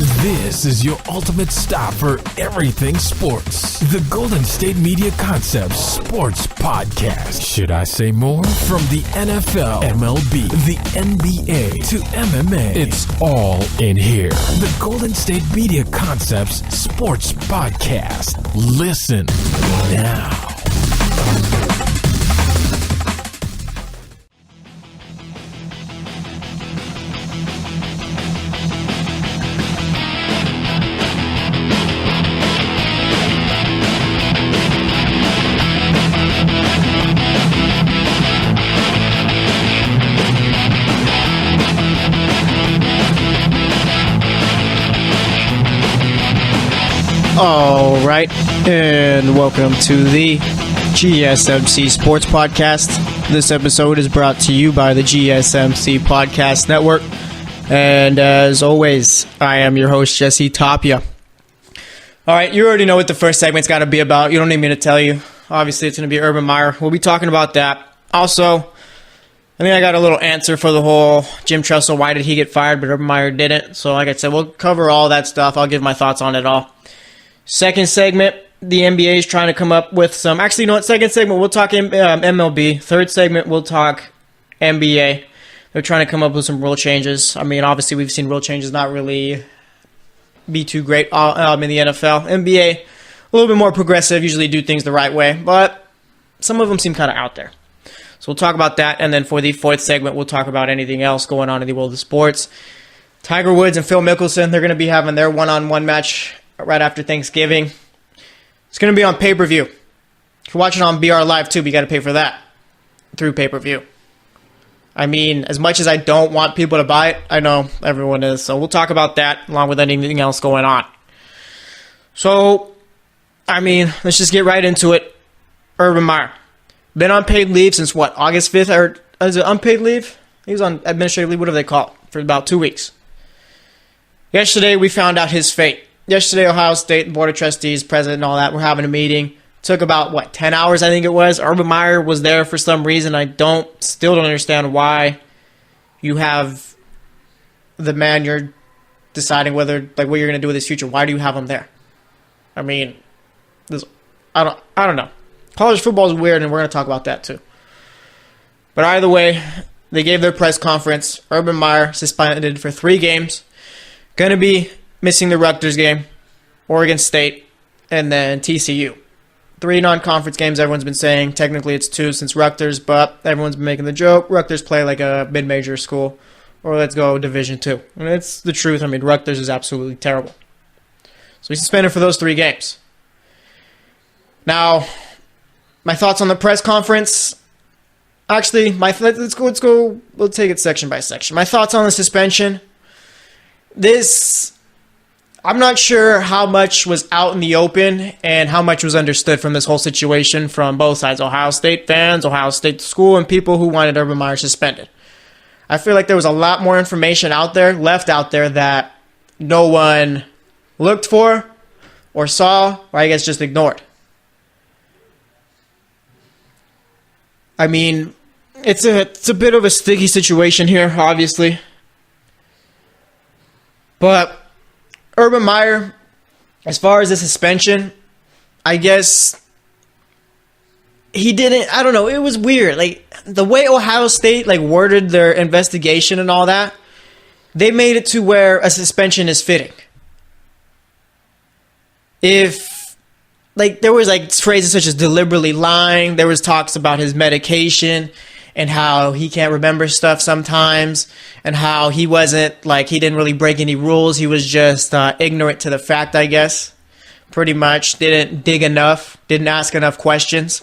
This is your ultimate stop for everything sports. The Golden State Media Concepts Sports Podcast. Should I say more? From the NFL, MLB, the NBA to MMA, it's all in here. The Golden State Media Concepts Sports Podcast. Listen now. All right, and welcome to the GSMC Sports Podcast. This episode is brought to you by the GSMC Podcast Network, and as always, I am your host, Jesse Tapia. All right, you already know what the first segment's got to be about. You don't need me to tell you. Obviously, it's going to be Urban Meyer. We'll be talking about that. Also, I think I got a little answer for the whole Jim Tressel, why did he get fired, but Urban Meyer didn't. So like I said, we'll cover all that stuff. I'll give my thoughts on it all. Second segment, the NBA is trying to come up with some... Actually, you know what? Second segment, we'll talk MLB. Third segment, we'll talk NBA. They're trying to come up with some rule changes. I mean, obviously, we've seen rule changes not really be too great in the NFL. NBA, a little bit more progressive, usually do things the right way. But some of them seem kind of out there. So we'll talk about that. And then for the fourth segment, we'll talk about anything else going on in the world of sports. Tiger Woods and Phil Mickelson, they're going to be having their one-on-one match right after Thanksgiving. It's going to be on pay-per-view. If you're watching on BR Live too, but you got to pay for that through pay-per-view. I mean, as much as I don't want people to buy it, I know everyone is. So we'll talk about that along with anything else going on. So, I mean, let's just get right into it. Urban Meyer. Been on paid leave since what, August 5th? Or is it unpaid leave? He was on administrative leave, whatever they call it, for about 2 weeks. Yesterday, we found out his fate. Yesterday, Ohio State Board of Trustees, president and all that, were having a meeting. Took about, 10 hours, I think it was. Urban Meyer was there for some reason. I still don't understand why you have the man you're deciding what you're going to do with his future. Why do you have him there? I mean, I don't know. College football is weird, and we're going to talk about that too. But either way, they gave their press conference. Urban Meyer suspended for 3 games. Going to be missing the Rutgers game, Oregon State, and then TCU. 3 non-conference games, everyone's been saying. Technically, it's 2 since Rutgers, but everyone's been making the joke. Rutgers play like a mid-major school, or let's go Division II. And it's the truth. I mean, Rutgers is absolutely terrible. So he's suspended for those 3 games. Now, my thoughts on the press conference. Actually, let's go. We'll take it section by section. My thoughts on the suspension. I'm not sure how much was out in the open and how much was understood from this whole situation from both sides. Ohio State fans, Ohio State school, and people who wanted Urban Meyer suspended. I feel like there was a lot more information left out there that no one looked for or saw, or I guess just ignored. I mean, it's a bit of a sticky situation here, obviously. But Urban Meyer, as far as the suspension, I guess he didn't, I don't know, it was weird. Like, the way Ohio State, worded their investigation and all that, they made it to where a suspension is fitting. If, there was, phrases such as deliberately lying, there was talks about his medication, and how he can't remember stuff sometimes, and how he wasn't, he didn't really break any rules. He was just ignorant to the fact, I guess. Pretty much. Didn't dig enough. Didn't ask enough questions.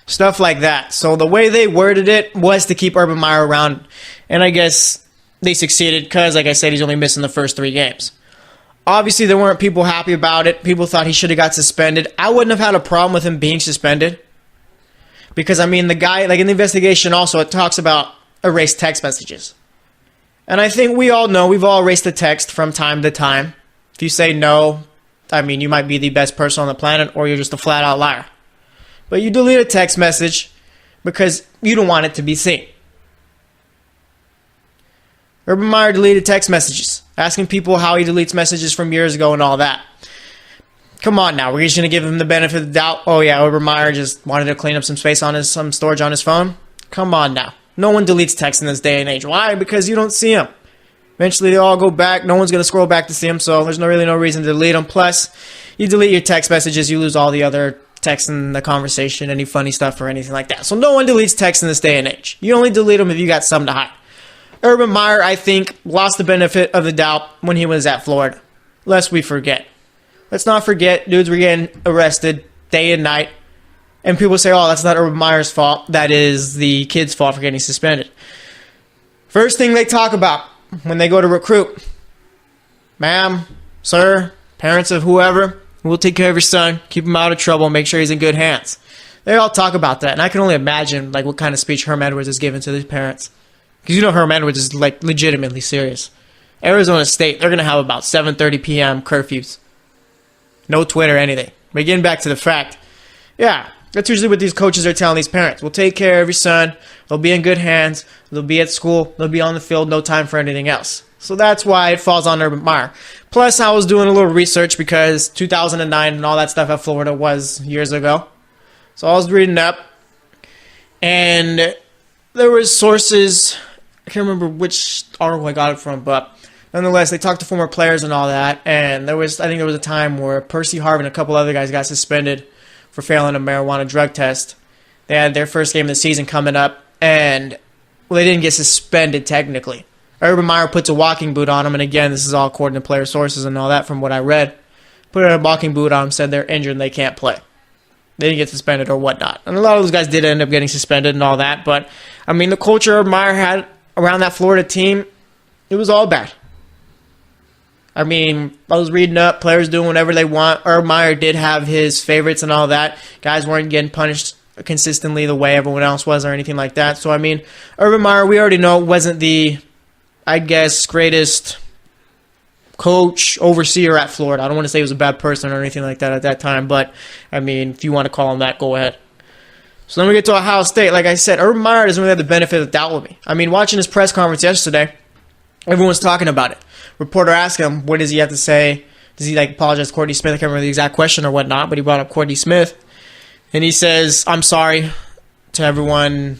Stuff like that. So the way they worded it was to keep Urban Meyer around, and I guess they succeeded because, like I said, he's only missing the first 3 games. Obviously, there weren't people happy about it. People thought he should have got suspended. I wouldn't have had a problem with him being suspended. Because, I mean, the guy, in the investigation also, it talks about erased text messages. And I think we all know, we've all erased the text from time to time. If you say no, I mean, you might be the best person on the planet, or you're just a flat-out liar. But you delete a text message because you don't want it to be seen. Urban Meyer deleted text messages. asking people how he deletes messages from years ago and all that. Come on now, we're just going to give him the benefit of the doubt. Oh yeah, Urban Meyer just wanted to clean up some space on some storage on his phone. Come on now. No one deletes text in this day and age. Why? Because you don't see them. Eventually they all go back. No one's going to scroll back to see them, so there's really no reason to delete them. Plus, you delete your text messages, you lose all the other text in the conversation, any funny stuff or anything like that. So no one deletes text in this day and age. You only delete them if you got something to hide. Urban Meyer, I think, lost the benefit of the doubt when he was at Florida. Lest we forget. Let's not forget, dudes were getting arrested day and night. And people say, oh, that's not Urban Meyer's fault. That is the kid's fault for getting suspended. First thing they talk about when they go to recruit. Ma'am, sir, parents of whoever, we'll take care of your son. Keep him out of trouble. Make sure he's in good hands. They all talk about that. And I can only imagine like what kind of speech Herm Edwards is giving to these parents. Because you know Herm Edwards is like legitimately serious. Arizona State, they're going to have about 7:30 p.m. curfews. No Twitter, anything. But getting back to the fact, yeah, that's usually what these coaches are telling these parents. We'll take care of your son. They'll be in good hands. They'll be at school. They'll be on the field. No time for anything else. So that's why it falls on Urban Meyer. Plus, I was doing a little research because 2009 and all that stuff at Florida was years ago. So I was reading up. And there was sources. I can't remember which article I got it from, but nonetheless, they talked to former players and all that, and I think there was a time where Percy Harvin and a couple other guys got suspended for failing a marijuana drug test. They had their first game of the season coming up, and they didn't get suspended technically. Urban Meyer puts a walking boot on them, and again, this is all according to player sources and all that from what I read. Put a walking boot on them, said they're injured and they can't play. They didn't get suspended or whatnot. And a lot of those guys did end up getting suspended and all that, but, I mean, the culture Urban Meyer had around that Florida team, it was all bad. I mean, I was reading up, players doing whatever they want. Urban Meyer did have his favorites and all that. Guys weren't getting punished consistently the way everyone else was or anything like that. So, I mean, Urban Meyer, we already know, wasn't the, I guess, greatest coach, overseer at Florida. I don't want to say he was a bad person or anything like that at that time, but, I mean, if you want to call him that, go ahead. So then we get to Ohio State. Like I said, Urban Meyer doesn't really have the benefit of the doubt with me. I mean, watching his press conference yesterday, everyone was talking about it. Reporter asked him, what does he have to say? Does he apologize to Courtney Smith? I can't remember the exact question or whatnot, but he brought up Courtney Smith. And he says, I'm sorry to everyone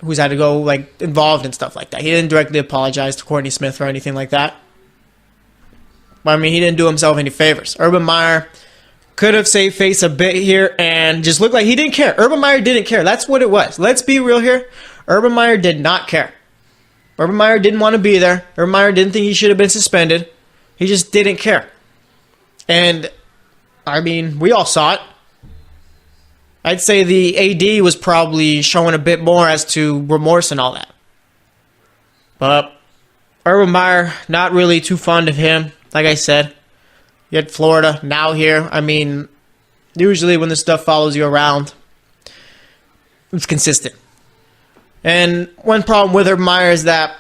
who's had to go involved and stuff like that. He didn't directly apologize to Courtney Smith or anything like that. But I mean, he didn't do himself any favors. Urban Meyer could have saved face a bit here and just looked like he didn't care. Urban Meyer didn't care. That's what it was. Let's be real here. Urban Meyer did not care. Urban Meyer didn't want to be there. Urban Meyer didn't think he should have been suspended. He just didn't care. And, I mean, we all saw it. I'd say the AD was probably showing a bit more as to remorse and all that. But Urban Meyer, not really too fond of him. Like I said, you had Florida, now here. I mean, usually when this stuff follows you around, it's consistent. And one problem with Urban Meyer is that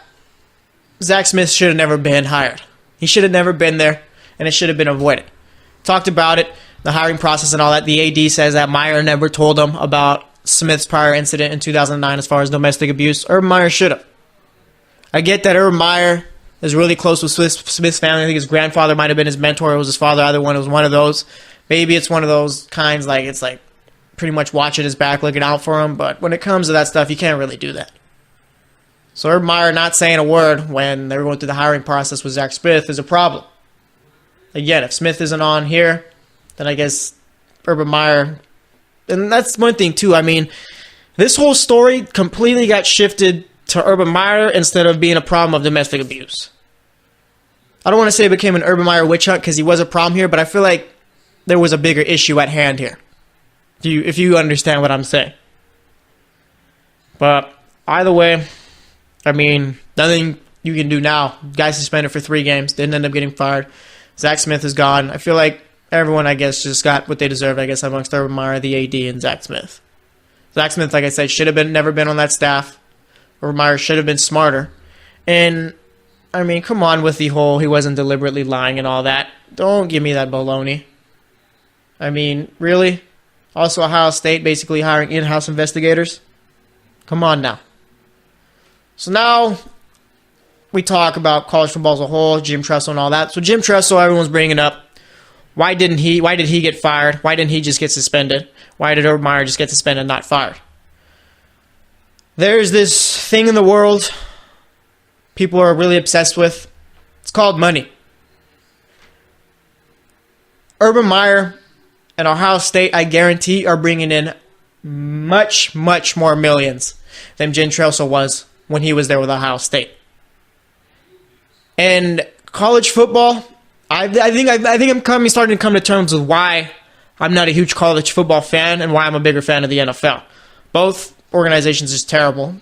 Zach Smith should have never been hired. He should have never been there, and it should have been avoided. Talked about it, the hiring process and all that. The AD says that Meyer never told him about Smith's prior incident in 2009 as far as domestic abuse. Urban Meyer should have. I get that Urban Meyer is really close with Smith's family. I think his grandfather might have been his mentor. It was his father. Either one. It was one of those. Maybe it's one of those kinds it's pretty much watching his back, looking out for him. But when it comes to that stuff, you can't really do that. So Urban Meyer not saying a word when they were going through the hiring process with Zach Smith is a problem. Again, if Smith isn't on here, then I guess Urban Meyer... And that's one thing, too. I mean, this whole story completely got shifted to Urban Meyer instead of being a problem of domestic abuse. I don't want to say it became an Urban Meyer witch hunt because he was a problem here, but I feel like there was a bigger issue at hand here. If you understand what I'm saying. But either way, I mean, nothing you can do now. Guy suspended for 3 games, didn't end up getting fired. Zach Smith is gone. I feel like everyone, I guess, just got what they deserved, I guess, amongst Urban Meyer, the AD, and Zach Smith. Zach Smith, like I said, should have never been on that staff. Urban Meyer should have been smarter. And, I mean, come on with the whole he wasn't deliberately lying and all that. Don't give me that baloney. I mean, really? Also, Ohio State basically hiring in-house investigators? Come on now. So now, we talk about college football as a whole, Jim Tressel and all that. So Jim Tressel, everyone's bringing up, why did he get fired? Why didn't he just get suspended? Why did Urban Meyer just get suspended and not fired? There's this thing in the world people are really obsessed with. It's called money. Urban Meyer and Ohio State, I guarantee, are bringing in much, much more millions than Jim Tressel was when he was there with Ohio State. And college football, I think I'm starting to come to terms with why I'm not a huge college football fan and why I'm a bigger fan of the NFL. Both organizations is terrible,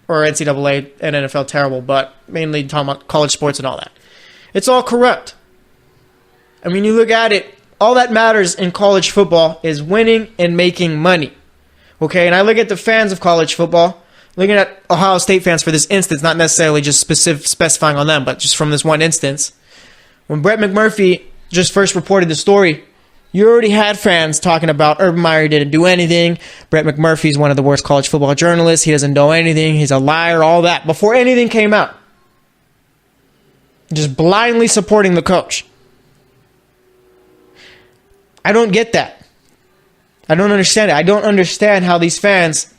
or NCAA and NFL terrible, but mainly talking about college sports and all that. It's all corrupt. I mean, you look at it, all that matters in college football is winning and making money. Okay, and I look at the fans of college football, looking at Ohio State fans for this instance, not necessarily just specifying on them, but just from this one instance. When Brett McMurphy just first reported the story, you already had fans talking about Urban Meyer didn't do anything. Brett McMurphy is one of the worst college football journalists. He doesn't know anything. He's a liar, all that. Before anything came out. Just blindly supporting the coach. I don't get that. I don't understand it. I don't understand how these fans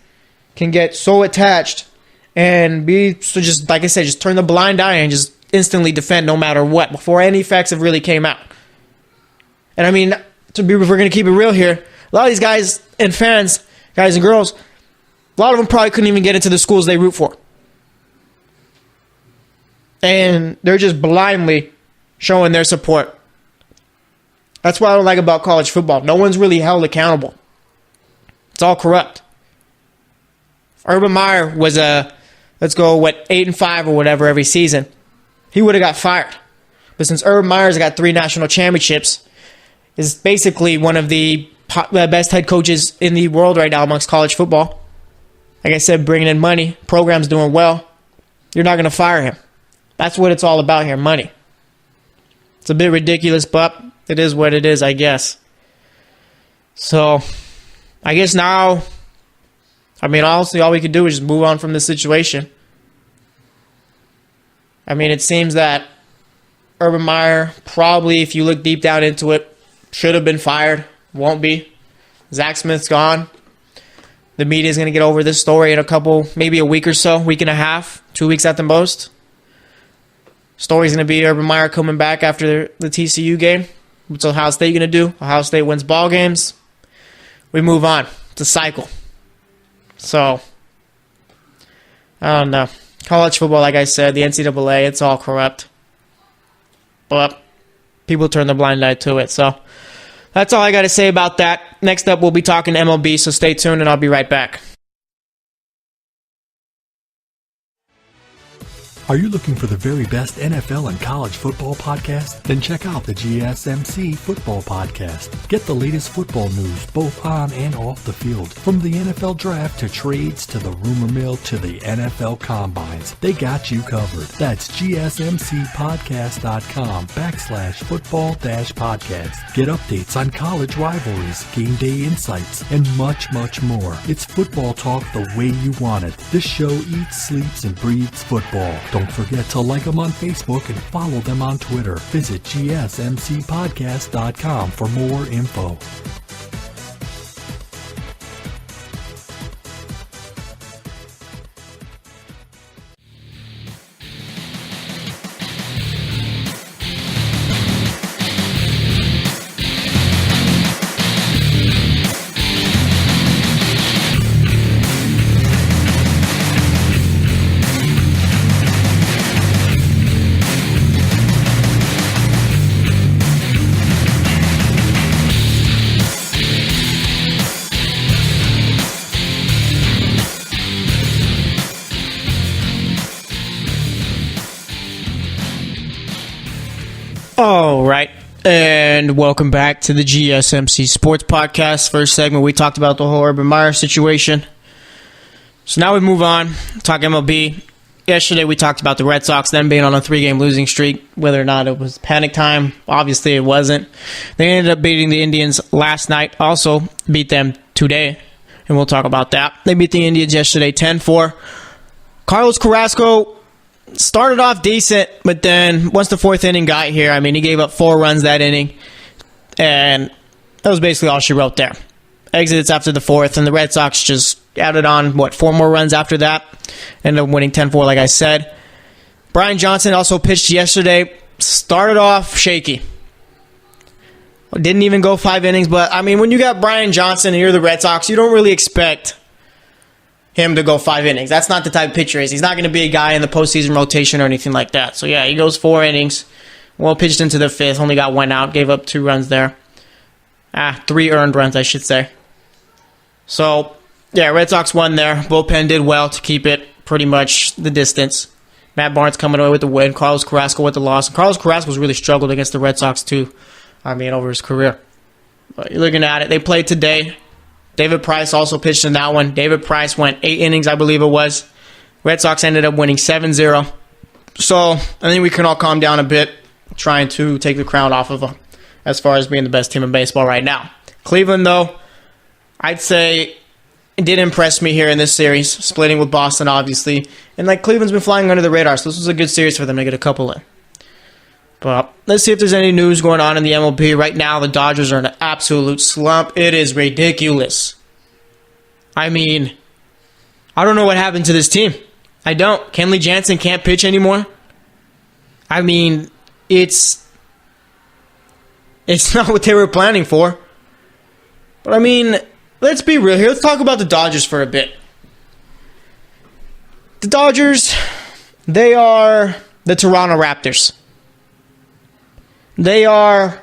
can get so attached and be so just, like I said, just turn the blind eye and just instantly defend no matter what before any facts have really came out. And I mean, if we're going to keep it real here, a lot of these guys and fans, guys and girls, a lot of them probably couldn't even get into the schools they root for. And they're just blindly showing their support. That's what I don't like about college football. No one's really held accountable. It's all corrupt. Urban Meyer was 8-5 or whatever every season. He would have got fired. But since Urban Meyer's got 3 national championships, is basically one of the best head coaches in the world right now amongst college football. Like I said, bringing in money, program's doing well. You're not going to fire him. That's what it's all about here, money. It's a bit ridiculous, but it is what it is, I guess. So, I guess now, honestly, all we could do is just move on from this situation. It seems that Urban Meyer probably, if you look deep down into it, should have been fired. Won't be. Zach Smith's gone. The media is going to get over this story in maybe a week or so, week and a half, 2 weeks at the most. Story's going to be Urban Meyer coming back after the TCU game. What's Ohio State going to do? Ohio State wins ball games. We move on. It's a cycle. So, I don't know. College football, like I said, the NCAA, it's all corrupt. But people turn the blind eye to it. So, that's all I got to say about that. Next up, we'll be talking MLB, so stay tuned and I'll be right back. Are you looking for the very best NFL and college football podcast? Then check out the GSMC Football Podcast. Get the latest football news both on and off the field. From the NFL Draft to trades to the rumor mill to the NFL Combines. They got you covered. That's GSMCpodcast.com/football-podcast. Get updates on college rivalries, game day insights, and much, much more. It's football talk the way you want it. This show eats, sleeps, and breathes football. Don't forget to like them on Facebook and follow them on Twitter. Visit GSMCpodcast.com for more info. All right, and welcome back to the GSMC Sports Podcast. First segment, we talked about the whole Urban Meyer situation. So now we move on, talk MLB. Yesterday we talked about the Red Sox, them being on a 3-game losing streak, whether or not it was panic time. Obviously it wasn't. They ended up beating the Indians last night, also beat them today, and we'll talk about that. They beat the Indians yesterday 10-4. Carlos Carrasco started off decent, but then once the fourth inning got here, I mean, he gave up 4 runs that inning, and that was basically all she wrote there. Exits after the fourth, and the Red Sox just added on, 4 more runs after that. Ended up winning 10-4, like I said. Brian Johnson also pitched yesterday. Started off shaky. Didn't even go 5 innings, but, I mean, when you got Brian Johnson and you're the Red Sox, you don't really expect him to go 5 innings. That's not the type of pitcher he is. He's not going to be a guy in the postseason rotation or anything like that. So, yeah, he goes 4 innings. Well, pitched into the 5th, only got 1 out, gave up 2 runs there. 3 earned runs, I should say. So, yeah, Red Sox won there. Bullpen did well to keep it pretty much the distance. Matt Barnes coming away with the win. Carlos Carrasco with the loss. And Carlos Carrasco's really struggled against the Red Sox, too, over his career. But you're looking at it. They played today. David Price also pitched in that one. David Price went 8 innings, I believe it was. Red Sox ended up winning 7-0. So, I think we can all calm down a bit, trying to take the crown off of them as far as being the best team in baseball right now. Cleveland, though, I'd say it did impress me here in this series, splitting with Boston, obviously. And Cleveland's been flying under the radar, so this was a good series for them to get a couple in. But let's see if there's any news going on in the MLB. Right now, the Dodgers are in an absolute slump. It is ridiculous. I mean, I don't know what happened to this team. I don't. Kenley Jansen can't pitch anymore. I mean, it's not what they were planning for. But I mean, let's be real here. Let's talk about the Dodgers for a bit. The Dodgers, they are the Toronto Raptors. They are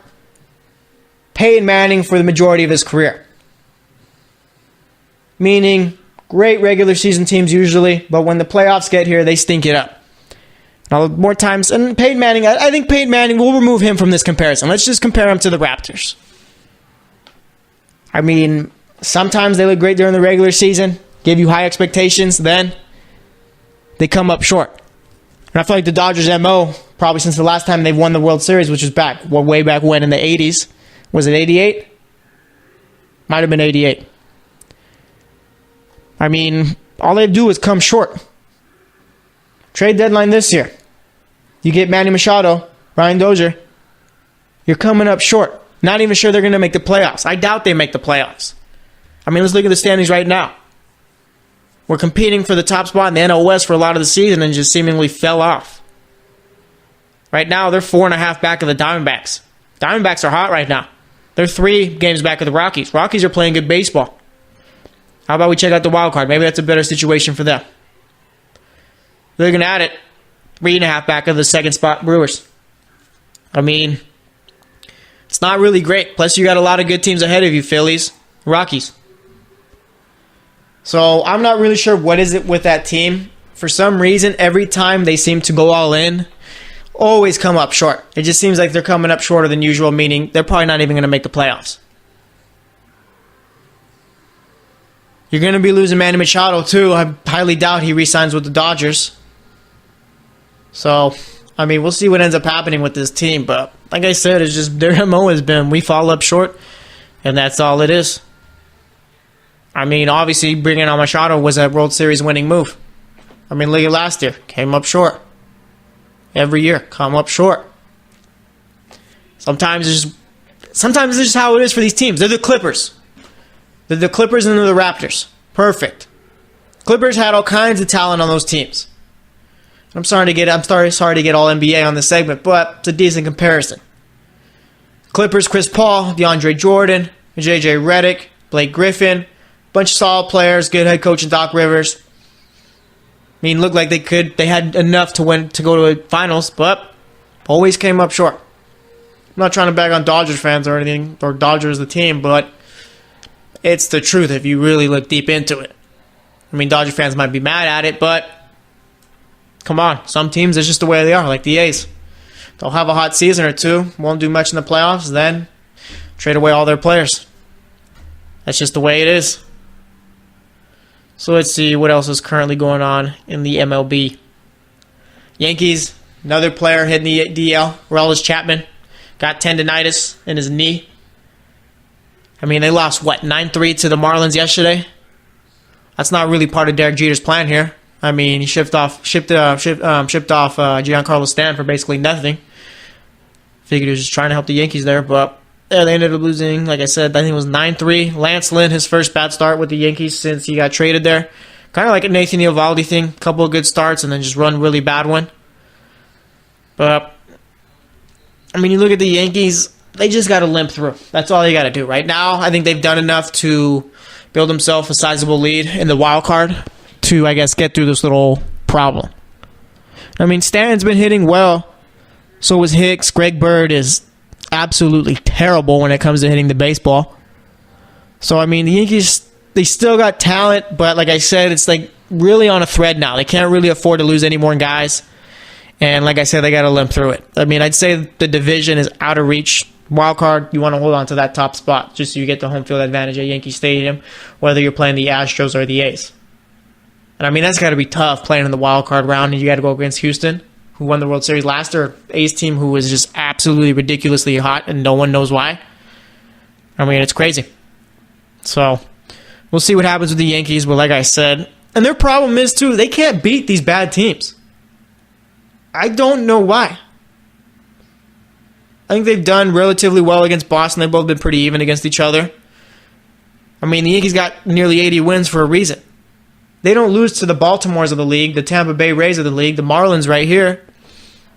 Peyton Manning for the majority of his career. Meaning, great regular season teams usually, but when the playoffs get here, they stink it up. Now, more times, and Peyton Manning, I think Peyton Manning, we'll remove him from this comparison. Let's just compare him to the Raptors. I mean, sometimes they look great during the regular season, give you high expectations, then they come up short. And I feel like the Dodgers' MO, probably since the last time they've won the World Series, which was way back when in the 80s. Was it 88? Might have been 88. I mean, all they do is come short. Trade deadline this year. You get Manny Machado, Ryan Dozier. You're coming up short. Not even sure they're going to make the playoffs. I doubt they make the playoffs. I mean, let's look at the standings right now. We're competing for the top spot in the NL West for a lot of the season and just seemingly fell off. Right now, they're 4.5 back of the Diamondbacks. Diamondbacks are hot right now. They're 3 games back of the Rockies. Rockies are playing good baseball. How about we check out the wild card? Maybe that's a better situation for them. Looking at it, 3.5 back of the second spot Brewers. I mean, it's not really great. Plus, you got a lot of good teams ahead of you, Phillies, Rockies. So, I'm not really sure what is it with that team. For some reason, every time they seem to go all in, always come up short. It just seems like they're coming up shorter than usual, meaning they're probably not even going to make the playoffs. You're going to be losing Manny Machado, too. I highly doubt he re-signs with the Dodgers. So, I mean, we'll see what ends up happening with this team. But, like I said, it's just their MO has been we fall up short, and that's all it is. I mean, obviously, bringing on Machado was a World Series winning move. I mean, look at last year. Came up short. Every year, come up short. Sometimes it's just how it is for these teams. They're the Clippers. They're the Clippers and they're the Raptors. Perfect. Clippers had all kinds of talent on those teams. I'm sorry to get all NBA on this segment, but it's a decent comparison. Clippers, Chris Paul, DeAndre Jordan, J.J. Redick, Blake Griffin, bunch of solid players, good head coach in Doc Rivers. I mean, looked like they had enough to go to a finals, but always came up short. I'm not trying to bag on Dodgers fans or anything, or Dodgers the team, but it's the truth if you really look deep into it. I mean, Dodger fans might be mad at it, but come on. Some teams, it's just the way they are, like the A's. They'll have a hot season or two, won't do much in the playoffs, then trade away all their players. That's just the way it is. So let's see what else is currently going on in the MLB. Yankees, another player hitting the DL, Aroldis Chapman, got tendinitis in his knee. I mean, they lost, 9-3 to the Marlins yesterday? That's not really part of Derek Jeter's plan here. I mean, he shipped off Giancarlo Stanton for basically nothing. Figured he was just trying to help the Yankees there, but yeah, they ended up losing. Like I said, I think it was 9-3. Lance Lynn, his first bad start with the Yankees since he got traded there. Kind of like a Nathan Eovaldi thing. A couple of good starts and then just run really bad one. But, I mean, you look at the Yankees, they just got to limp through. That's all they got to do. Right now, I think they've done enough to build themselves a sizable lead in the wild card to, I guess, get through this little problem. I mean, Stanton's been hitting well. So was Hicks. Greg Bird is absolutely terrible when it comes to hitting the baseball. So, I mean, the Yankees, they still got talent, but like I said, it's like really on a thread now. They can't really afford to lose any more guys. And like I said, they got to limp through it. I mean, I'd say the division is out of reach. Wild card, you want to hold on to that top spot just so you get the home field advantage at Yankee Stadium, whether you're playing the Astros or the A's. And I mean, that's got to be tough playing in the wild card round, and you got to go against Houston, who won the World Series last year, A's team who was just absolutely ridiculously hot, and no one knows why. I mean, it's crazy. So, we'll see what happens with the Yankees, but like I said, and their problem is, too, they can't beat these bad teams. I don't know why. I think they've done relatively well against Boston. They've both been pretty even against each other. I mean, the Yankees got nearly 80 wins for a reason. They don't lose to the Baltimores of the league, the Tampa Bay Rays of the league, the Marlins right here.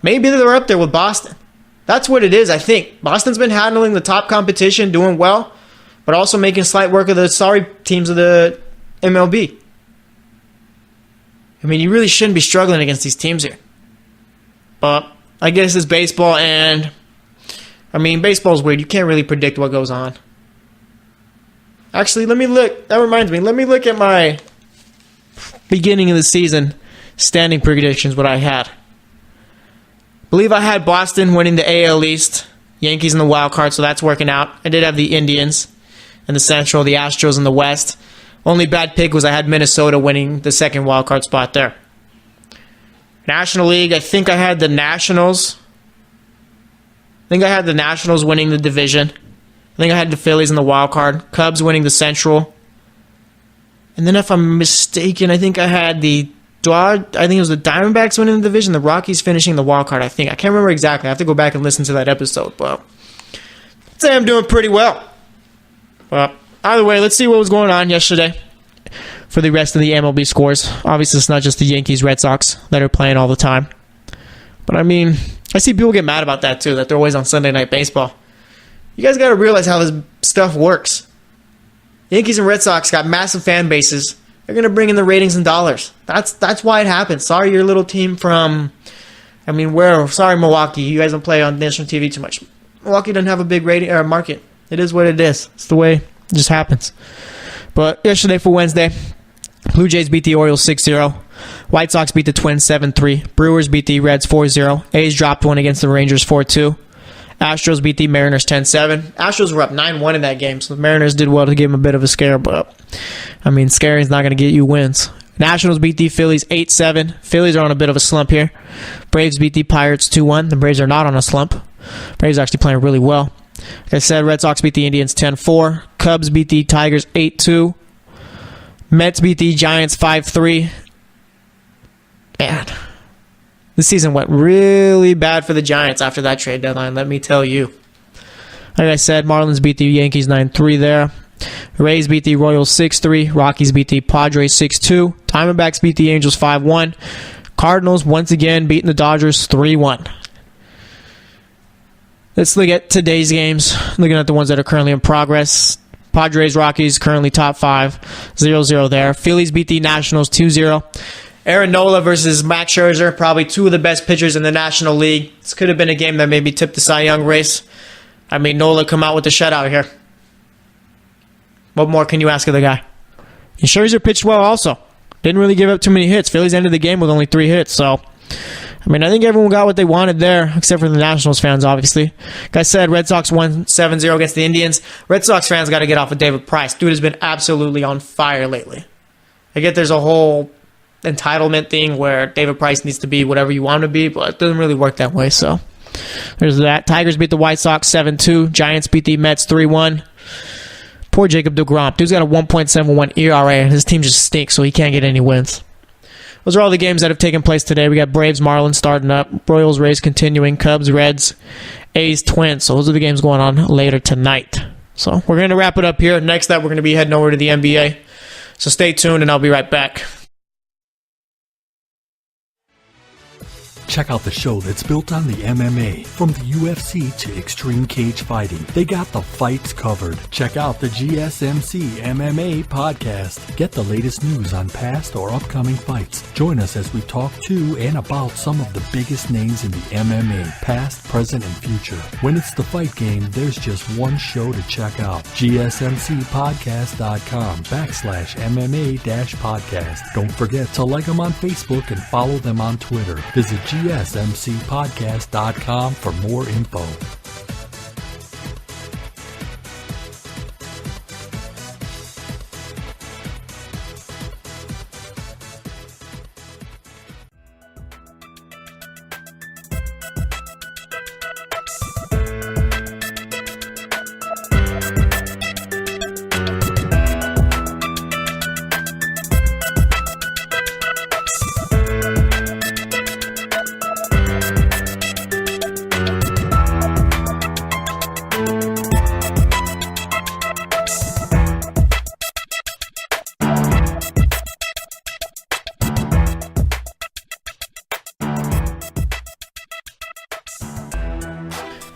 Maybe they're up there with Boston. That's what it is, I think. Boston's been handling the top competition, doing well, but also making slight work of the sorry teams of the MLB. I mean, you really shouldn't be struggling against these teams here. But I guess it's baseball, and I mean, baseball's weird. You can't really predict what goes on. Actually, let me look. That reminds me. Let me look at my beginning of the season standing predictions, what I had. I believe I had Boston winning the AL East, Yankees in the wild card, so that's working out. I did have the Indians in the Central, the Astros in the West. Only bad pick was I had Minnesota winning the second wild card spot there. National League, I think I had the Nationals. Winning the division. I think I had the Phillies in the wild card. Cubs winning the Central. And then if I'm mistaken, I think I had the Diamondbacks winning the division, the Rockies finishing the wild card, I think. I can't remember exactly. I have to go back and listen to that episode, but I'd say I'm doing pretty well. But either way, let's see what was going on yesterday for the rest of the MLB scores. Obviously, it's not just the Yankees, Red Sox that are playing all the time. But I mean, I see people get mad about that too, that they're always on Sunday Night Baseball. You guys got to realize how this stuff works. Yankees and Red Sox got massive fan bases. They're going to bring in the ratings and dollars. That's why it happens. Sorry, your little team from, sorry, Milwaukee. You guys don't play on national TV too much. Milwaukee doesn't have a big rating or market. It is what it is. It's the way it just happens. But yesterday for Wednesday, Blue Jays beat the Orioles 6-0. White Sox beat the Twins 7-3. Brewers beat the Reds 4-0. A's dropped one against the Rangers 4-2. Astros beat the Mariners 10-7. Astros were up 9-1 in that game, so the Mariners did well to give them a bit of a scare, but, scaring's not going to get you wins. Nationals beat the Phillies 8-7. Phillies are on a bit of a slump here. Braves beat the Pirates 2-1. The Braves are not on a slump. Braves are actually playing really well. Like I said, Red Sox beat the Indians 10-4. Cubs beat the Tigers 8-2. Mets beat the Giants 5-3. Man, this season went really bad for the Giants after that trade deadline, let me tell you. Like I said, Marlins beat the Yankees 9-3 there. Rays beat the Royals 6-3. Rockies beat the Padres 6-2. Diamondbacks beat the Angels 5-1. Cardinals once again beating the Dodgers 3-1. Let's look at today's games. Looking at the ones that are currently in progress. Padres, Rockies currently top 5. 0-0 there. Phillies beat the Nationals 2-0. Aaron Nola versus Max Scherzer, probably two of the best pitchers in the National League. This could have been a game that maybe tipped the Cy Young race. Nola come out with the shutout here. What more can you ask of the guy? And Scherzer pitched well also. Didn't really give up too many hits. Phillies ended the game with only 3 hits. So, I think everyone got what they wanted there, except for the Nationals fans, obviously. Like I said, Red Sox won 7-0 against the Indians. Red Sox fans got to get off of David Price. Dude has been absolutely on fire lately. I get there's a whole entitlement thing where David Price needs to be whatever you want him to be, but it doesn't really work that way, so there's that. Tigers beat the White Sox 7-2. Giants beat the Mets 3-1. Poor Jacob deGrom. Dude's got a 1.71 ERA, and his team just stinks, so he can't get any wins. those are all the games that have taken place today. We got Braves, Marlins starting up, Royals, Rays continuing, Cubs, Reds, A's, Twins. So those are the games going on later tonight. So we're going to wrap it up here. Next up, we're going to be heading over to the NBA. So stay tuned, and I'll be right back. Check out the show that's built on the MMA, from the UFC to extreme cage fighting. They got the fights covered. Check out the GSMC MMA podcast. Get the latest news on past or upcoming fights. Join us as we talk to and about some of the biggest names in the MMA, past, present, and future. When it's the fight game, there's just one show to check out. GSMCpodcast.com/MMA-podcast. Don't forget to like them on Facebook and follow them on Twitter. Visit GSMCpodcast.com for more info.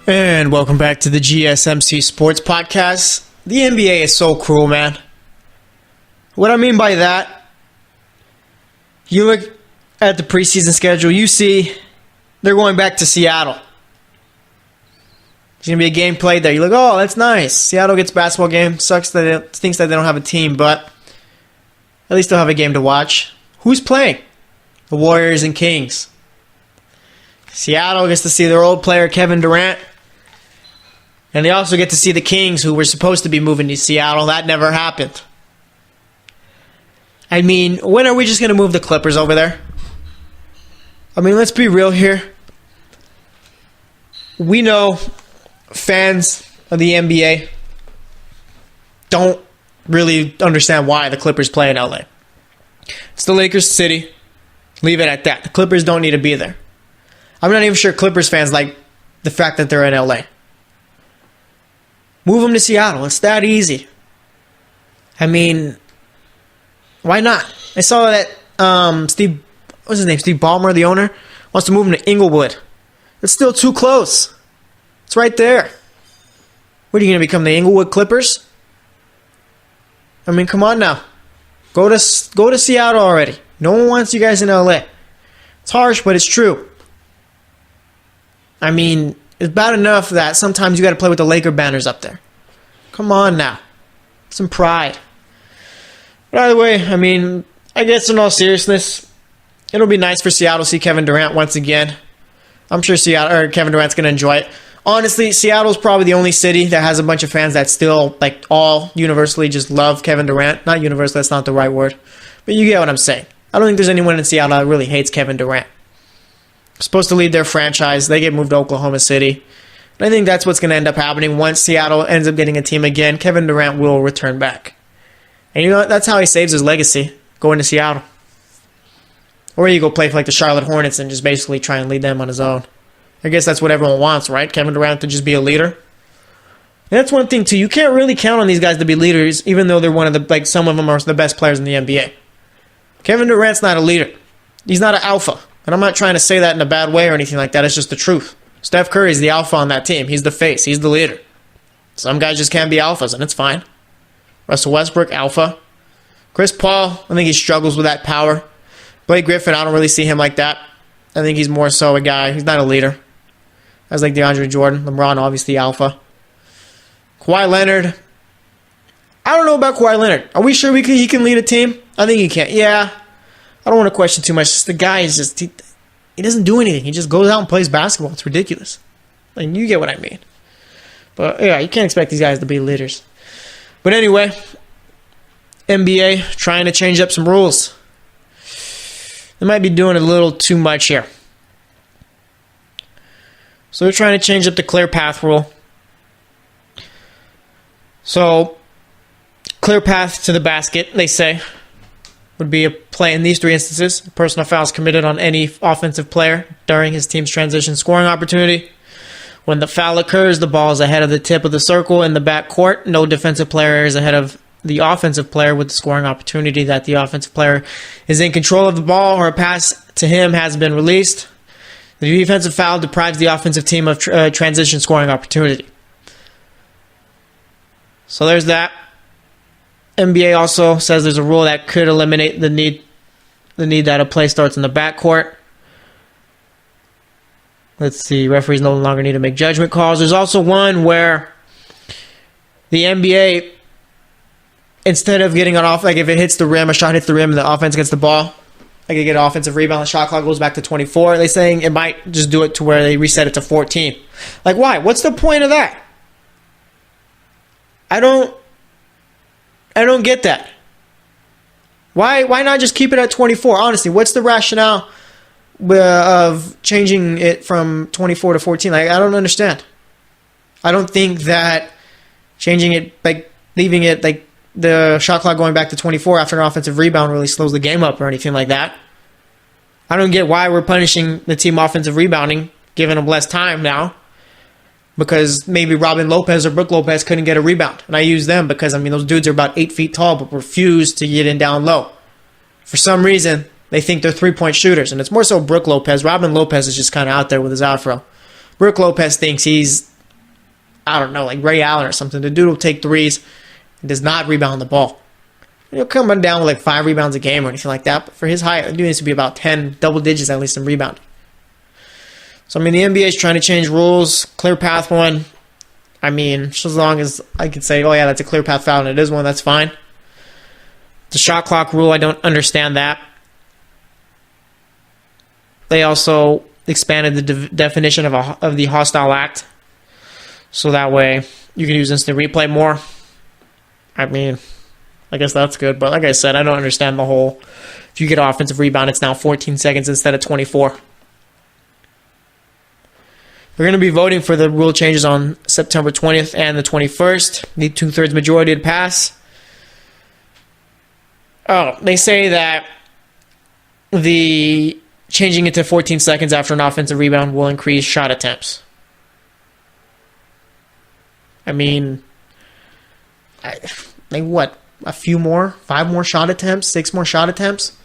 And welcome back to the GSMC Sports Podcast. The NBA is so cruel, man. What I mean by that, you look at the preseason schedule, you see they're going back to Seattle. There's going to be a game played there. You're like, oh, that's nice. Seattle gets a basketball game. Sucks that it thinks that they don't have a team, but at least they'll have a game to watch. Who's playing? The Warriors and Kings. Seattle gets to see their old player, Kevin Durant. And they also get to see the Kings, who were supposed to be moving to Seattle. That never happened. I mean, when are we just going to move the Clippers over there? I mean, let's be real here. We know fans of the NBA don't really understand why the Clippers play in LA. It's the Lakers' city. Leave it at that. The Clippers don't need to be there. I'm not even sure Clippers fans like the fact that they're in LA. Move them to Seattle. It's that easy. I mean, why not? I saw that Steve Ballmer, the owner, wants to move him to Inglewood. It's still too close. It's right there. What are you going to become, the Inglewood Clippers? I mean, come on now. Go to Seattle already. No one wants you guys in LA. It's harsh, but it's true. I mean, it's bad enough that sometimes you got to play with the Laker banners up there. Come on now. Some pride. But either way, I mean, I guess in all seriousness, it'll be nice for Seattle to see Kevin Durant once again. I'm sure Kevin Durant's going to enjoy it. Honestly, Seattle's probably the only city that has a bunch of fans that still, like, all universally just love Kevin Durant. Not universally, that's not the right word. But you get what I'm saying. I don't think there's anyone in Seattle that really hates Kevin Durant. Supposed to lead their franchise. They get moved to Oklahoma City. And I think that's what's going to end up happening once Seattle ends up getting a team again. Kevin Durant will return back. And you know what? That's how he saves his legacy, going to Seattle. Or you go play for like the Charlotte Hornets and just basically try and lead them on his own. I guess that's what everyone wants, right? Kevin Durant to just be a leader. And that's one thing too. You can't really count on these guys to be leaders, even though they're one of the, like, some of them are the best players in the NBA. Kevin Durant's not a leader. He's not an alpha. And I'm not trying to say that in a bad way or anything like that. It's just the truth. Steph Curry's the alpha on that team. He's the face. He's the leader. Some guys just can't be alphas, and it's fine. Russell Westbrook, alpha. Chris Paul, I think he struggles with that power. Blake Griffin, I don't really see him like that. I think he's more so a guy. He's not a leader. Guys like DeAndre Jordan. LeBron, obviously alpha. Kawhi Leonard. I don't know about Kawhi Leonard. Are we sure he can lead a team? I think he can. Yeah. I don't want to question too much. Just the guy is just... He doesn't do anything. He just goes out and plays basketball. It's ridiculous. Like, you get what I mean. But, yeah, you can't expect these guys to be leaders. But anyway, NBA trying to change up some rules. They might be doing a little too much here. So they're trying to change up the clear path rule. So, clear path to the basket, they say. would be a play in these three instances. Personal fouls committed on any offensive player during his team's transition scoring opportunity. When the foul occurs, the ball is ahead of the tip of the circle in the back court. No defensive player is ahead of the offensive player with the scoring opportunity that the offensive player is in control of the ball or a pass to him has been released. The defensive foul deprives the offensive team of transition scoring opportunity. So there's that. NBA also says there's a rule that could eliminate the need that a play starts in the backcourt. Let's see, referees no longer need to make judgment calls. There's also one where the NBA, instead of getting it off, like if it hits the rim, a shot hits the rim and the offense gets the ball, like they get an offensive rebound, the shot clock goes back to 24. They're saying it might just do it to where they reset it to 14. Like, why? What's the point of that? I don't get that. Why not just keep it at 24? Honestly, what's the rationale of changing it from 24 to 14? Like, I don't understand. I don't think that changing it, like leaving it like the shot clock going back to 24 after an offensive rebound really slows the game up or anything like that. I don't get why we're punishing the team offensive rebounding, giving them less time now, because maybe Robin Lopez or Brook Lopez couldn't get a rebound. And I use them because, I mean, those dudes are about 8 feet tall but refuse to get in down low. For some reason, they think they're three-point shooters. And it's more so Brook Lopez. Robin Lopez is just kind of out there with his afro. Brook Lopez thinks he's, I don't know, like Ray Allen or something. The dude will take threes and does not rebound the ball. He'll come down with like 5 rebounds a game or anything like that. But for his height, the dude needs to be about 10, double digits at least in rebounding. So, I mean, the NBA is trying to change rules. Clear path one. I mean, just as long as I can say, oh, yeah, that's a clear path foul, and it is one, that's fine. The shot clock rule, I don't understand that. They also expanded the definition of the hostile act. So that way you can use instant replay more. I mean, I guess that's good. But like I said, I don't understand the whole, if you get an offensive rebound, it's now 14 seconds instead of 24. We're going to be voting for the rule changes on September 20th and the 21st. Need 2/3 majority to pass. Oh, they say that the changing it to 14 seconds after an offensive rebound will increase shot attempts. I mean, like what? A few more? 5 more shot attempts? 6 more shot attempts?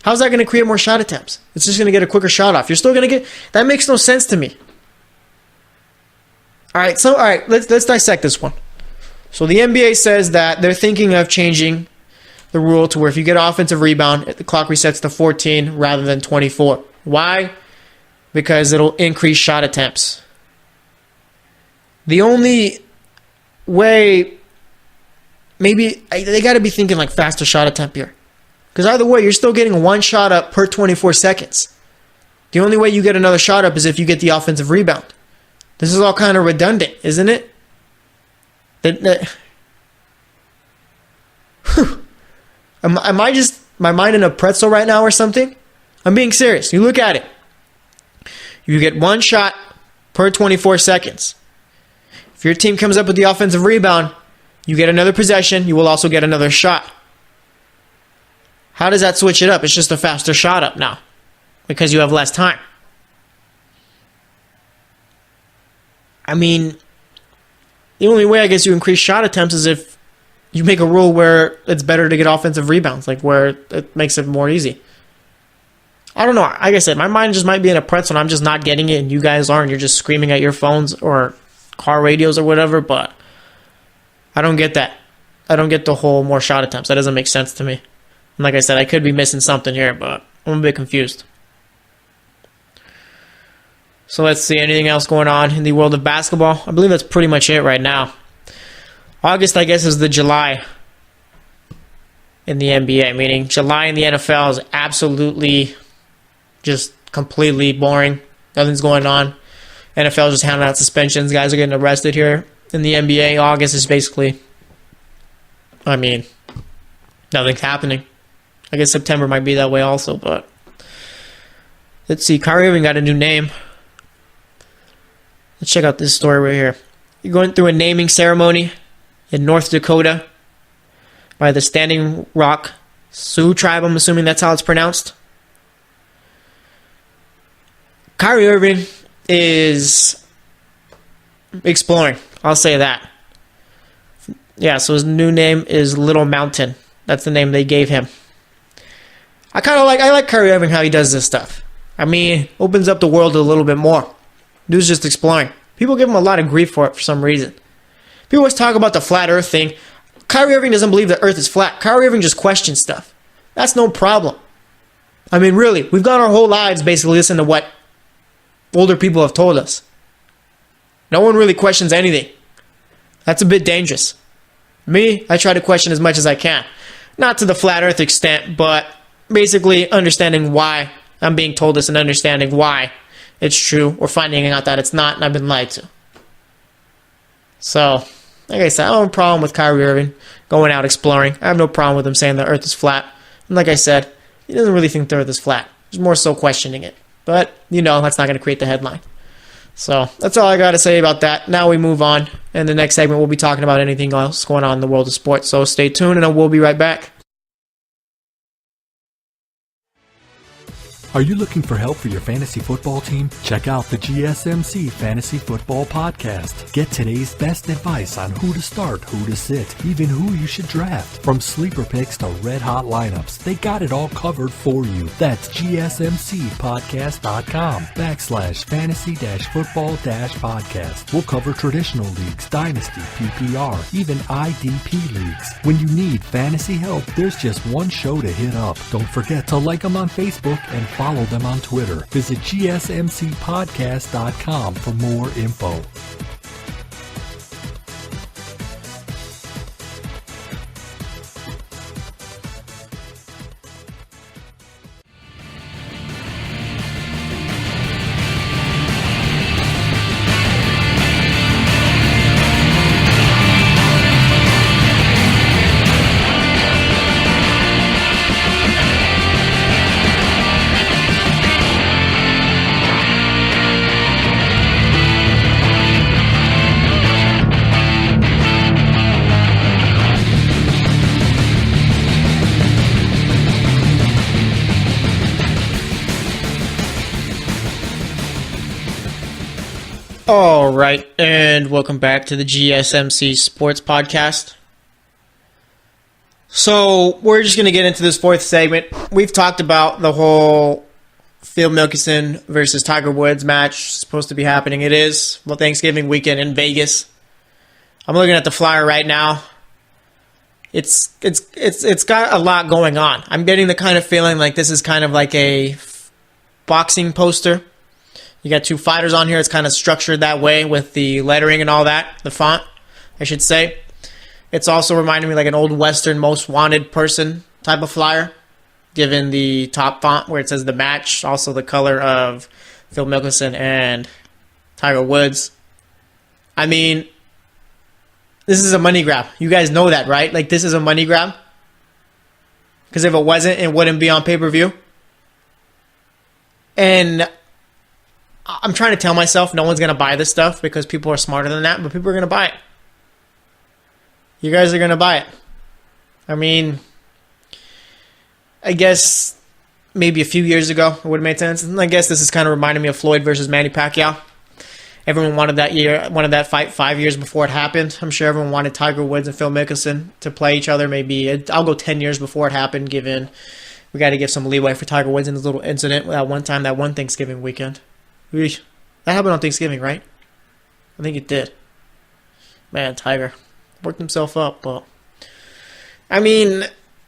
How's that going to create more shot attempts? It's just going to get a quicker shot off. You're still going to get... That makes no sense to me. All right, let's dissect this one. So the NBA says that they're thinking of changing the rule to where if you get an offensive rebound, the clock resets to 14 rather than 24. Why? Because it'll increase shot attempts. The only way, maybe they got to be thinking like faster shot attempt here. Because either way, you're still getting 1 shot up per 24 seconds. The only way you get another shot up is if you get the offensive rebound. This is all kind of redundant, isn't it? Am I just, my mind in a pretzel right now or something? I'm being serious. You look at it. You get 1 shot per 24 seconds. If your team comes up with the offensive rebound, you get another possession. You will also get another shot. How does that switch it up? It's just a faster shot up now because you have less time. I mean, the only way I guess you increase shot attempts is if you make a rule where it's better to get offensive rebounds, like where it makes it more easy. I don't know. Like I said, my mind just might be in a pretzel and I'm just not getting it and you guys aren't. You're just screaming at your phones or car radios or whatever, but I don't get that. I don't get the whole more shot attempts. That doesn't make sense to me. And like I said, I could be missing something here, but I'm a bit confused. So let's see, anything else going on in the world of basketball? I believe that's pretty much it right now. August, I guess, is the July in the NBA, meaning July in the NFL is absolutely just completely boring. Nothing's going on. NFL is just handing out suspensions. Guys are getting arrested here. In the NBA, August is basically, I mean, nothing's happening. I guess September might be that way also, but let's see. Kyrie Irving got a new name. Let's check out this story right here. You're going through a naming ceremony in North Dakota by the Standing Rock Sioux tribe, I'm assuming that's how it's pronounced. Kyrie Irving is exploring. I'll say that. Yeah, so his new name is Little Mountain. That's the name they gave him. I like Kyrie Irving, how he does this stuff. I mean, opens up the world a little bit more. Dude's just exploring. People give him a lot of grief for it for some reason. People always talk about the flat earth thing. Kyrie Irving doesn't believe the earth is flat. Kyrie Irving just questions stuff. That's no problem. I mean, really, we've gone our whole lives basically listening to what older people have told us. No one really questions anything. That's a bit dangerous. Me, I try to question as much as I can. Not to the flat earth extent, but basically understanding why I'm being told this and understanding why it's true or finding out that it's not and I've been lied to. So, like I said, I don't have a problem with Kyrie Irving going out exploring. I have no problem with him saying the earth is flat. And like I said, he doesn't really think the earth is flat. He's more so questioning it. But, that's not going to create the headline. So, that's all I got to say about that. Now we move on. In the next segment, we'll be talking about anything else going on in the world of sports. So, stay tuned and I will be right back. Are you looking for help for your fantasy football team? Check out the GSMC Fantasy Football Podcast. Get today's best advice on who to start, who to sit, even who you should draft. From sleeper picks to red-hot lineups, they got it all covered for you. That's gsmcpodcast.com/fantasy-football-podcast. We'll cover traditional leagues, dynasty, PPR, even IDP leagues. When you need fantasy help, there's just one show to hit up. Don't forget to like them on Facebook and follow them on Twitter. Visit gsmcpodcast.com for more info. All right, and welcome back to the GSMC Sports Podcast. So, we're just going to get into this fourth segment. We've talked about the whole Phil Mickelson versus Tiger Woods match supposed to be happening. It is, Thanksgiving weekend in Vegas. I'm looking at the flyer right now. It's got a lot going on. I'm getting the kind of feeling like this is kind of like a boxing poster. You got two fighters on here. It's kind of structured that way with the lettering and all that, the font, I should say. It's also reminding me like an old Western Most Wanted person type of flyer, given the top font where it says the match, also the color of Phil Mickelson and Tiger Woods. I mean, this is a money grab. You guys know that, right? Like, this is a money grab. Because if it wasn't, it wouldn't be on pay-per-view. And I'm trying to tell myself no one's going to buy this stuff because people are smarter than that, but people are going to buy it. You guys are going to buy it. I mean, I guess maybe a few years ago it would have made sense. And I guess this is kind of reminding me of Floyd versus Manny Pacquiao. Everyone wanted that fight 5 years before it happened. I'm sure everyone wanted Tiger Woods and Phil Mickelson to play each other. I'll go 10 years before it happened, given we got to give some leeway for Tiger Woods in his little incident that one time, that one Thanksgiving weekend. That happened on Thanksgiving, right? I think it did. Man, Tiger worked himself up, but I mean,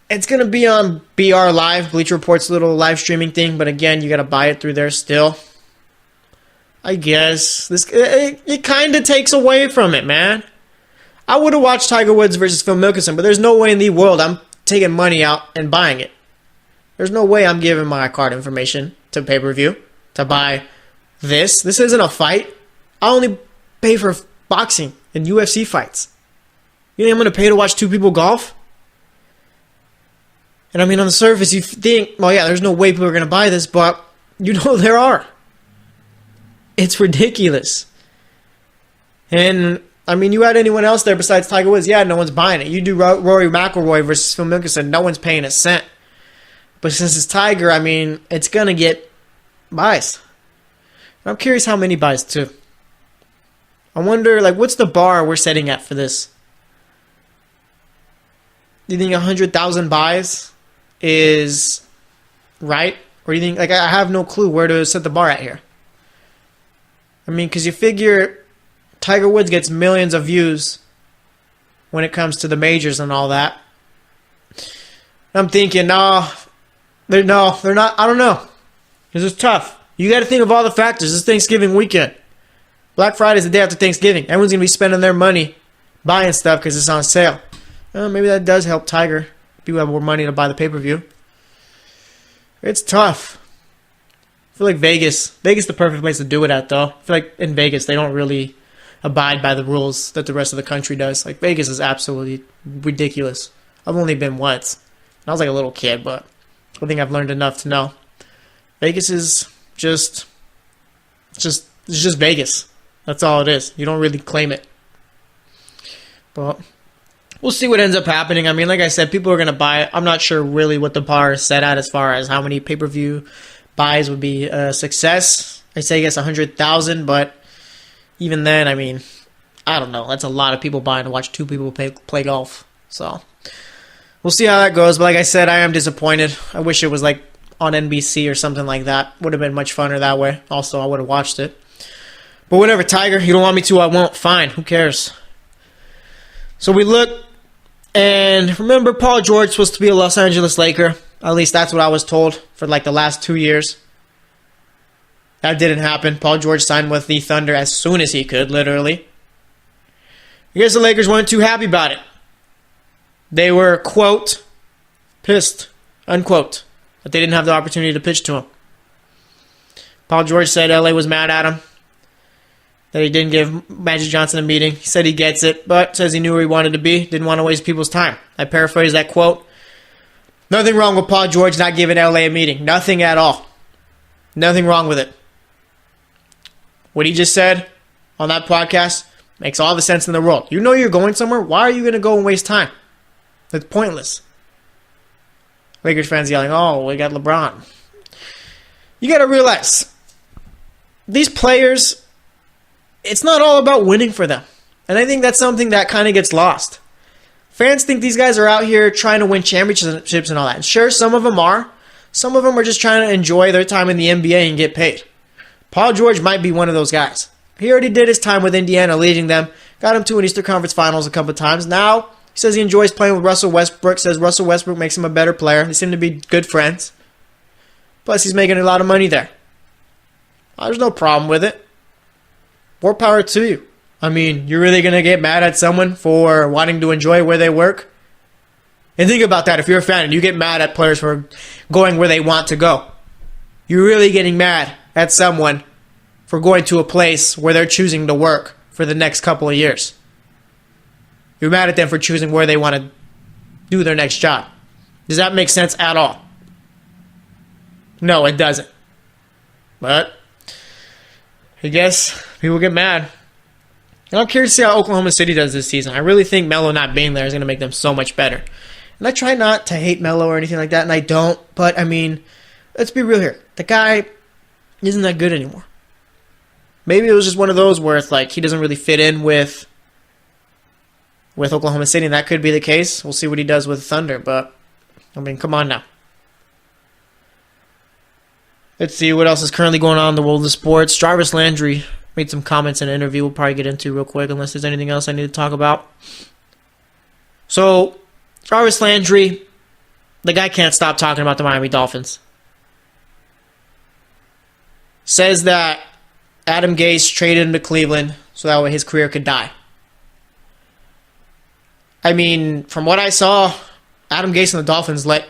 it's going to be on BR Live, Bleacher Report's little live streaming thing, but again, you got to buy it through there still. I guess it kind of takes away from it, man. I would have watched Tiger Woods versus Phil Mickelson, but there's no way in the world I'm taking money out and buying it. There's no way I'm giving my card information to pay-per-view to buy this. This isn't a fight. I only pay for boxing and UFC fights. You think I'm going to pay to watch two people golf? And I mean, on the surface, you think, well, yeah, there's no way people are going to buy this, but you know there are. It's ridiculous. And, I mean, you had anyone else there besides Tiger Woods? Yeah, no one's buying it. You do Rory McIlroy versus Phil Mickelson, no one's paying a cent. But since it's Tiger, I mean, it's going to get buys. I'm curious how many buys, too. I wonder, like, what's the bar we're setting at for this? Do you think 100,000 buys is right? Or do you think, like, I have no clue where to set the bar at here. I mean, because you figure Tiger Woods gets millions of views when it comes to the majors and all that. I'm thinking, they're not. I don't know. This is tough. You got to think of all the factors. It's Thanksgiving weekend. Black Friday is the day after Thanksgiving. Everyone's going to be spending their money buying stuff because it's on sale. Maybe that does help Tiger. People have more money to buy the pay-per-view. It's tough. I feel like Vegas is the perfect place to do it at, though. I feel like in Vegas, they don't really abide by the rules that the rest of the country does. Like, Vegas is absolutely ridiculous. I've only been once. I was like a little kid, but I think I've learned enough to know. Vegas is just Vegas. That's all it is. You don't really claim it. But we'll see what ends up happening. I mean, like I said, people are going to buy it. I'm not sure really what the bar is set at as far as how many pay-per-view buys would be a success. I say, I guess, 100,000, but even then, I mean, I don't know. That's a lot of people buying to watch two people play golf. So we'll see how that goes. But like I said, I am disappointed. I wish it was like on NBC or something like that. Would have been much funner that way. Also, I would have watched it. But whatever, Tiger. You don't want me to, I won't. Fine. Who cares? So we look, and remember, Paul George was supposed to be a Los Angeles Laker. At least that's what I was told for like the last 2 years. That didn't happen. Paul George signed with the Thunder as soon as he could, literally. I guess the Lakers weren't too happy about it. They were, quote, pissed, unquote, that they didn't have the opportunity to pitch to him. Paul George said LA was mad at him, that he didn't give Magic Johnson a meeting. He said he gets it, but says he knew where he wanted to be, didn't want to waste people's time. I paraphrase that quote. Nothing wrong with Paul George not giving LA a meeting. Nothing at all. Nothing wrong with it. What he just said on that podcast makes all the sense in the world. You know you're going somewhere. Why are you going to go and waste time? That's pointless. Lakers fans yelling, oh, we got LeBron. You got to realize, these players, it's not all about winning for them. And I think that's something that kind of gets lost. Fans think these guys are out here trying to win championships and all that. And sure, some of them are. Some of them are just trying to enjoy their time in the NBA and get paid. Paul George might be one of those guys. He already did his time with Indiana, leading them. Got him to an Eastern Conference Finals a couple of times. Now, he says he enjoys playing with Russell Westbrook. Says Russell Westbrook makes him a better player. They seem to be good friends. Plus, he's making a lot of money there. There's no problem with it. More power to you. I mean, you're really going to get mad at someone for wanting to enjoy where they work? And think about that. If you're a fan and you get mad at players for going where they want to go, you're really getting mad at someone for going to a place where they're choosing to work for the next couple of years. You're mad at them for choosing where they want to do their next job. Does that make sense at all? No, it doesn't. But I guess people get mad. And I'm curious to see how Oklahoma City does this season. I really think Melo not being there is going to make them so much better. And I try not to hate Melo or anything like that, and I don't. But, I mean, let's be real here. The guy isn't that good anymore. Maybe it was just one of those where it's like he doesn't really fit in with Oklahoma City, and that could be the case. We'll see what he does with Thunder, but, I mean, come on now. Let's see what else is currently going on in the world of sports. Jarvis Landry made some comments in an interview we'll probably get into real quick, unless there's anything else I need to talk about. So, Jarvis Landry, the guy can't stop talking about the Miami Dolphins. Says that Adam Gase traded him to Cleveland so that way his career could die. I mean, from what I saw, Adam Gase and the Dolphins let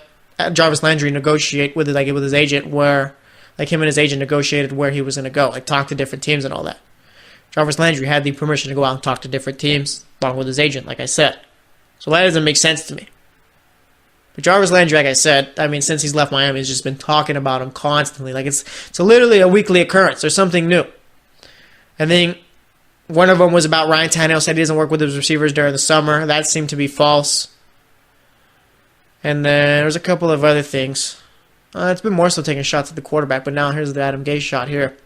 Jarvis Landry negotiate with his agent, where like him and his agent negotiated where he was going to go, like talk to different teams and all that. Jarvis Landry had the permission to go out and talk to different teams along with his agent, like I said. So that doesn't make sense to me. But Jarvis Landry, like I said, I mean, since he's left Miami, he's just been talking about him constantly. Like it's literally a weekly occurrence. There's something new. I think one of them was about Ryan Tannehill said he doesn't work with his receivers during the summer. That seemed to be false. And then there's a couple of other things. It's been more so taking shots at the quarterback, but now here's the Adam Gase shot here.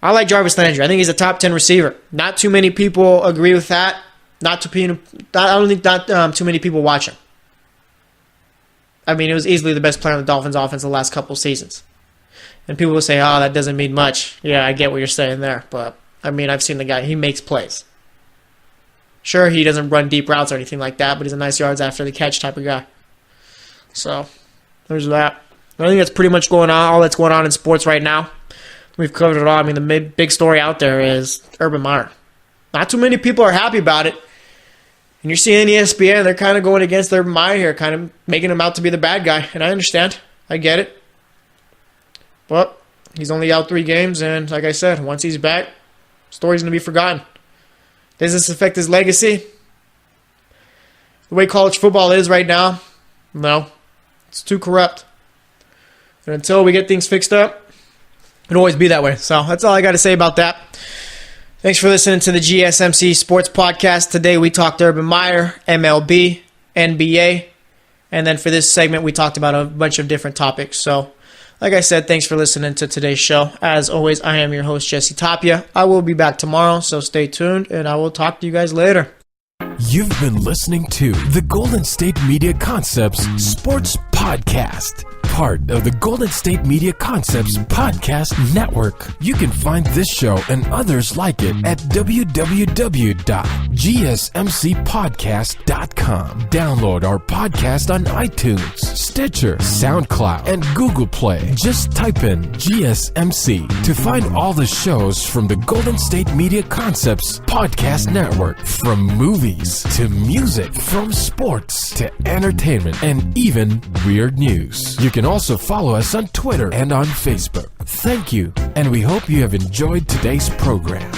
I like Jarvis Landry. I think he's a top 10 receiver. Not too many people agree with that. I don't think too many people watch him. I mean, it was easily the best player on the Dolphins offense the last couple seasons. And people will say, oh, that doesn't mean much. Yeah, I get what you're saying there. But, I mean, I've seen the guy. He makes plays. Sure, he doesn't run deep routes or anything like that, but he's a nice yards after the catch type of guy. So, there's that. I think that's pretty much all that's going on in sports right now. We've covered it all. I mean, the big story out there is Urban Meyer. Not too many people are happy about it. And you're seeing ESPN, they're kind of going against Urban Meyer here, kind of making him out to be the bad guy. And I understand. I get it. But he's only out 3 games, and like I said, once he's back, the story's going to be forgotten. Does this affect his legacy? The way college football is right now, no. It's too corrupt. And until we get things fixed up, it'll always be that way. So that's all I got to say about that. Thanks for listening to the GSMC Sports Podcast. Today we talked Urban Meyer, MLB, NBA, and then for this segment we talked about a bunch of different topics. So, like I said, thanks for listening to today's show. As always, I am your host, Jesse Tapia. I will be back tomorrow, so stay tuned, and I will talk to you guys later. You've been listening to the Golden State Media Concepts Sports Podcast, part of the Golden State Media Concepts Podcast Network. You can find this show and others like it at www.gsmcpodcast.com. Download our podcast on iTunes, Stitcher, SoundCloud, and Google Play. Just type in GSMC to find all the shows from the Golden State Media Concepts Podcast Network. From movies to music, from sports to entertainment, and even weird news. You can also follow us on Twitter and on Facebook. Thank you, and we hope you have enjoyed today's program.